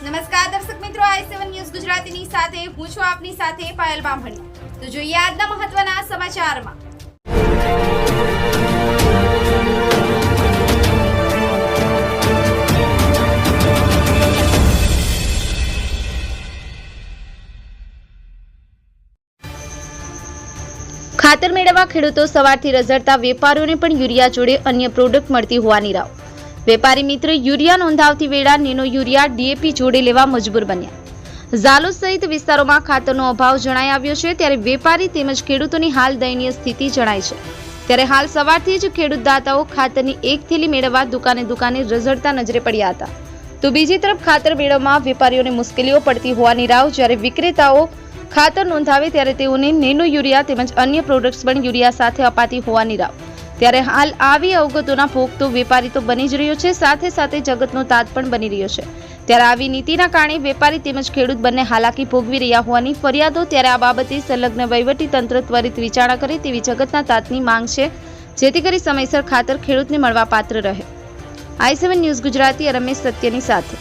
નમસ્કાર દર્શક મિત્રો, i7 ન્યૂઝ ગુજરાતીની સાથે હું છું આપની સાથે પાયલ બામણી। તો જોઈએ આજના મહત્વના સમાચારમાં। ખાતર મેળવવા ખેડૂતો સવારથી રઝળતા વેપારીઓને પણ યુરિયા જોડે અન્ય પ્રોડક્ટ મળતી હોવાની રાવ। વેપારી મિત્ર યુરિયા નોંધાવતી વેળા નેનો યુરિયા ડીએપી જોડે લેવા મજબૂર બન્યા। ઝાલોદ સહિત વિસ્તારોમાં ખાતરનો અભાવ જણાઈ આવ્યો છે, ત્યારે વેપારી તેમજ ખેડૂતોની હાલ દયનીય સ્થિતિ જણાય છે। ત્યારે હાલ સવારથી જ ખેડૂત દાતાઓ ખાતરની એક થેલી મેળવવા દુકાને રઝળતા નજરે પડ્યા હતા, તો બીજી તરફ ખાતર મેળવવામાં વેપારીઓને મુશ્કેલીઓ પડતી હોવાની રાવ। જ્યારે વિક્રેતાઓ ખાતર નોંધાવે ત્યારે તેઓને નેનો યુરિયા તેમજ અન્ય પ્રોડક્ટ્સ પણ યુરિયા સાથે અપાતી હોવાની રાવ। ત્યારે હાલ આવી અવગતોના ભોગ તો વેપારી તો બની જ રહ્યો છે, સાથે સાથે જગતનો તાત પણ બની રહ્યો છે। ત્યારે આવી નીતિના કારણે વેપારી તેમજ ખેડૂત બંને હાલાકી ભોગવી રહ્યા હોવાની ફરિયાદો। ત્યારે આ બાબતે સંલગ્ન વહીવટી તંત્ર ત્વરિત વિચારણા કરે તેવી જગતના તાતની માંગ છે, જેથી કરી સમયસર ખાતર ખેડૂતને મળવા પાત્ર રહે। i7 ન્યૂઝ ગુજરાતી રમેશ સત્યની સાથે।